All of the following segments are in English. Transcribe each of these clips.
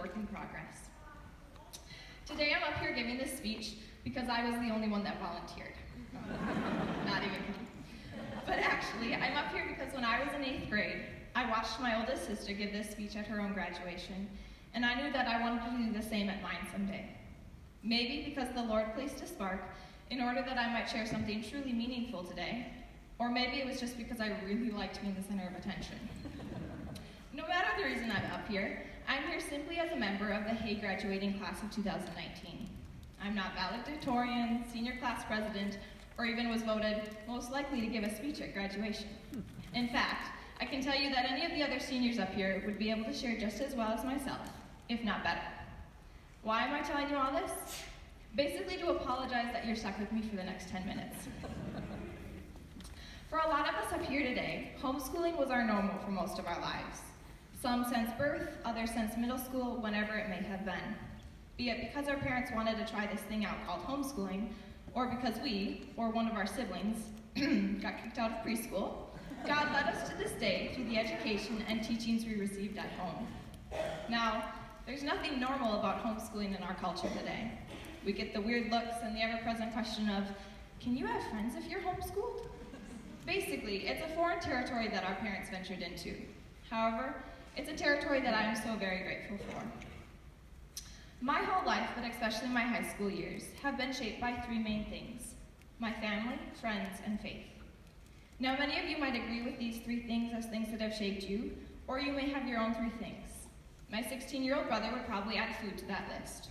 work in progress. Today I'm up here giving this speech because I was the only one that volunteered. Not even me. But actually, I'm up here because when I was in 8th grade, I watched my oldest sister give this speech at her own graduation, and I knew that I wanted to do the same at mine someday. Maybe because the Lord placed a spark in order that I might share something truly meaningful today, or maybe it was just because I really liked being the center of attention. No matter the reason I'm up here, I'm here simply as a member of the Hay graduating class of 2019. I'm not valedictorian, senior class president, or even was voted most likely to give a speech at graduation. In fact, I can tell you that any of the other seniors up here would be able to share just as well as myself, if not better. Why am I telling you all this? Basically to apologize that you're stuck with me for the next 10 minutes. For a lot of us up here today, homeschooling was our normal for most of our lives. Some since birth, others since middle school, whenever it may have been. Be it because our parents wanted to try this thing out called homeschooling, or because we, or one of our siblings, got kicked out of preschool, God led us to this day through the education and teachings we received at home. Now, there's nothing normal about homeschooling in our culture today. We get the weird looks and the ever-present question of, can you have friends if you're homeschooled? Basically, it's a foreign territory that our parents ventured into. However, it's a territory that I am so very grateful for. My whole life, but especially my high school years, have been shaped by 3 main things: my family, friends, and faith. Now, many of you might agree with these 3 things as things that have shaped you, or you may have your own 3 things. My 16-year-old brother would probably add food to that list.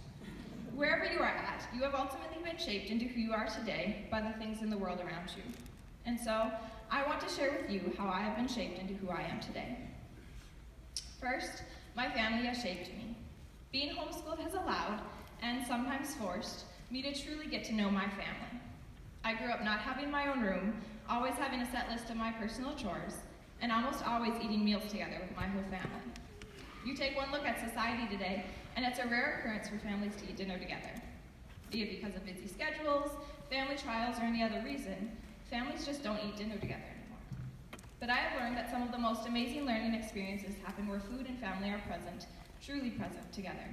Wherever you are at, you have ultimately been shaped into who you are today by the things in the world around you. And so, I want to share with you how I have been shaped into who I am today. First, my family has shaped me. Being homeschooled has allowed, and sometimes forced, me to truly get to know my family. I grew up not having my own room, always having a set list of my personal chores, and almost always eating meals together with my whole family. You take one look at society today, and it's a rare occurrence for families to eat dinner together. Be it because of busy schedules, family trials, or any other reason, families just don't eat dinner together anymore. But I have learned that some of the most amazing learning experiences happen where food and family are present, truly present together.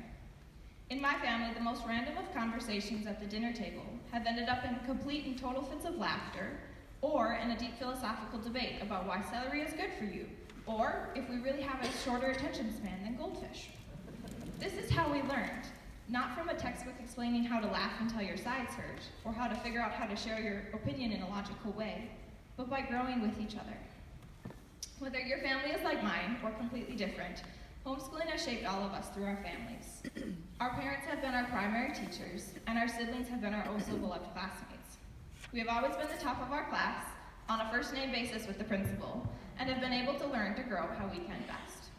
In my family, the most random of conversations at the dinner table have ended up in complete and total fits of laughter, or in a deep philosophical debate about why celery is good for you, or if we really have a shorter attention span than goldfish. This is how we learned, not from a textbook explaining how to laugh until your sides hurt, or how to figure out how to share your opinion in a logical way, but by growing with each other. Whether your family is like mine, or completely different, homeschooling has shaped all of us through our families. Our parents have been our primary teachers, and our siblings have been our oh-so-beloved classmates. We have always been the top of our class, on a first-name basis with the principal, and have been able to learn to grow how we can best.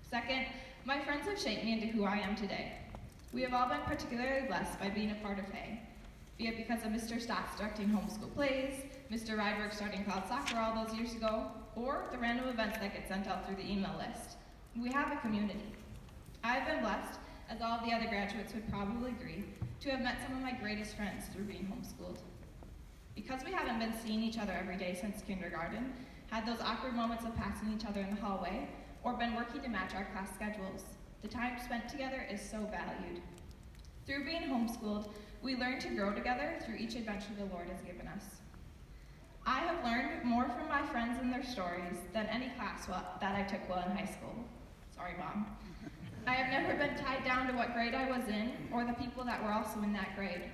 Second, my friends have shaped me into who I am today. We have all been particularly blessed by being a part of Hay, be it because of Mr. Stotts directing homeschool plays, Mr. Rydberg starting cloud soccer all those years ago, or the random events that get sent out through the email list. We have a community. I have been blessed, as all of the other graduates would probably agree, to have met some of my greatest friends through being homeschooled. Because we haven't been seeing each other every day since kindergarten, had those awkward moments of passing each other in the hallway, or been working to match our class schedules, the time spent together is so valued. Through being homeschooled, we learn to grow together through each adventure the Lord has given us. I have learned more from my friends and their stories than any class that I took while in high school. Sorry, Mom. I have never been tied down to what grade I was in, or the people that were also in that grade.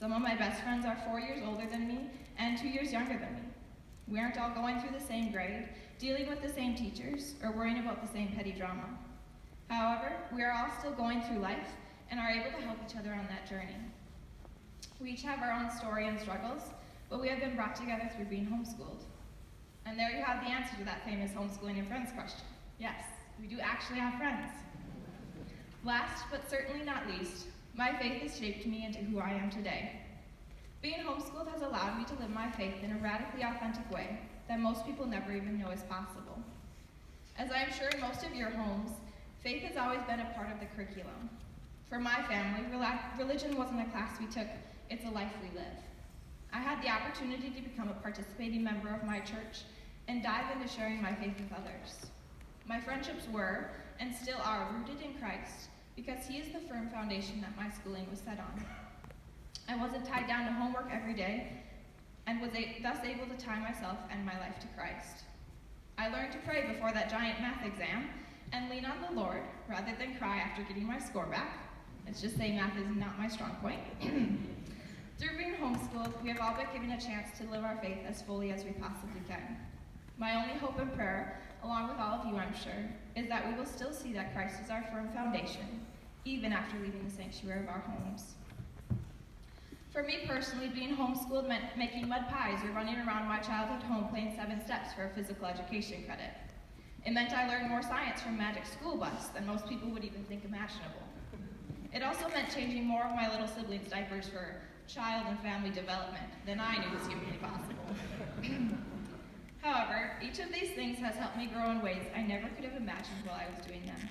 Some of my best friends are 4 years older than me, and 2 years younger than me. We aren't all going through the same grade, dealing with the same teachers, or worrying about the same petty drama. However, we are all still going through life, and are able to help each other on that journey. We each have our own story and struggles, but we have been brought together through being homeschooled. And there you have the answer to that famous homeschooling and friends question. Yes, we do actually have friends. Last, but certainly not least, my faith has shaped me into who I am today. Being homeschooled has allowed me to live my faith in a radically authentic way that most people never even know is possible. As I am sure in most of your homes, faith has always been a part of the curriculum. For my family, religion wasn't a class we took, it's a life we live. I had the opportunity to become a participating member of my church and dive into sharing my faith with others. My friendships were, and still are rooted in Christ because he is the firm foundation that my schooling was set on. I wasn't tied down to homework every day and was thus able to tie myself and my life to Christ. I learned to pray before that giant math exam and lean on the Lord rather than cry after getting my score back. Let's just say math is not my strong point. Through being homeschooled, we have all been given a chance to live our faith as fully as we possibly can. My only hope and prayer, along with all of you I'm sure, is that we will still see that Christ is our firm foundation, even after leaving the sanctuary of our homes. For me personally, being homeschooled meant making mud pies or running around my childhood home playing 7 steps for a physical education credit. It meant I learned more science from Magic School Bus than most people would even think imaginable. It also meant changing more of my little siblings' diapers for child and family development than I knew was humanly possible. However, each of these things has helped me grow in ways I never could have imagined while I was doing them.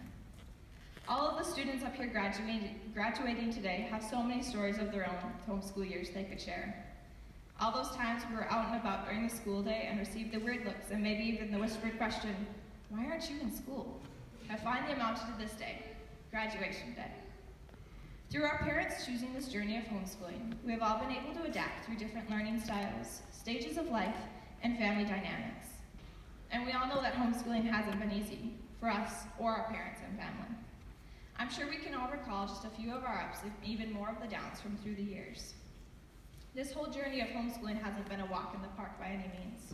All of the students up here graduating today have so many stories of their own homeschool years they could share. All those times we were out and about during the school day and received the weird looks and maybe even the whispered question, "Why aren't you in school?" have finally amounted to this day, graduation day. Through our parents choosing this journey of homeschooling, we have all been able to adapt through different learning styles, stages of life, and family dynamics. And we all know that homeschooling hasn't been easy for us or our parents and family. I'm sure we can all recall just a few of our ups and even more of the downs from through the years. This whole journey of homeschooling hasn't been a walk in the park by any means.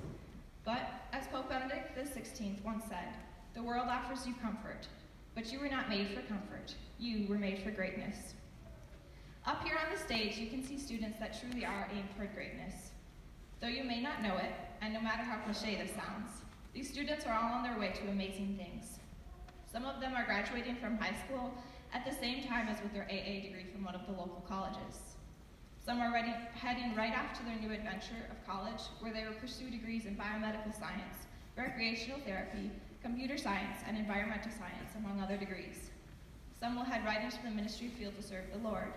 But, as Pope Benedict XVI once said, the world offers you comfort, but you were not made for comfort. You were made for greatness. Up here on the stage, you can see students that truly are aimed toward greatness. Though you may not know it, and no matter how cliche this sounds, these students are all on their way to amazing things. Some of them are graduating from high school at the same time as with their AA degree from one of the local colleges. Some are heading right off to their new adventure of college, where they will pursue degrees in biomedical science, recreational therapy, computer science, and environmental science, among other degrees. Some will head right into the ministry field to serve the Lord.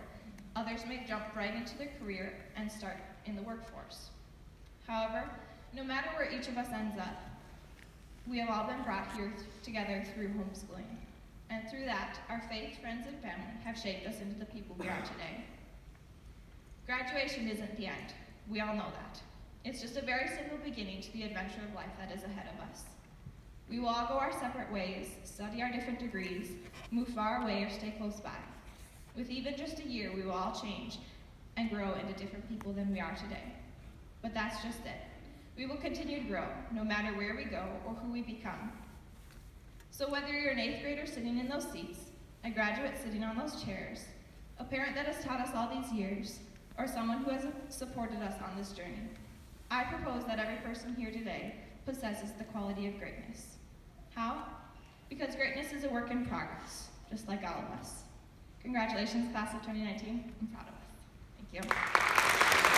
Others may jump right into their career and start in the workforce. However, no matter where each of us ends up, we have all been brought here together through homeschooling. And through that, our faith, friends, and family have shaped us into the people we are today. Graduation isn't the end. We all know that. It's just a very simple beginning to the adventure of life that is ahead of us. We will all go our separate ways, study our different degrees, move far away or stay close by. With even just a year, we will all change and grow into different people than we are today. But that's just it. We will continue to grow, no matter where we go or who we become. So whether you're an 8th grader sitting in those seats, a graduate sitting on those chairs, a parent that has taught us all these years, or someone who has supported us on this journey, I propose that every person here today possesses the quality of greatness. How? Because greatness is a work in progress, just like all of us. Congratulations, class of 2019. I'm proud of us. Thank you.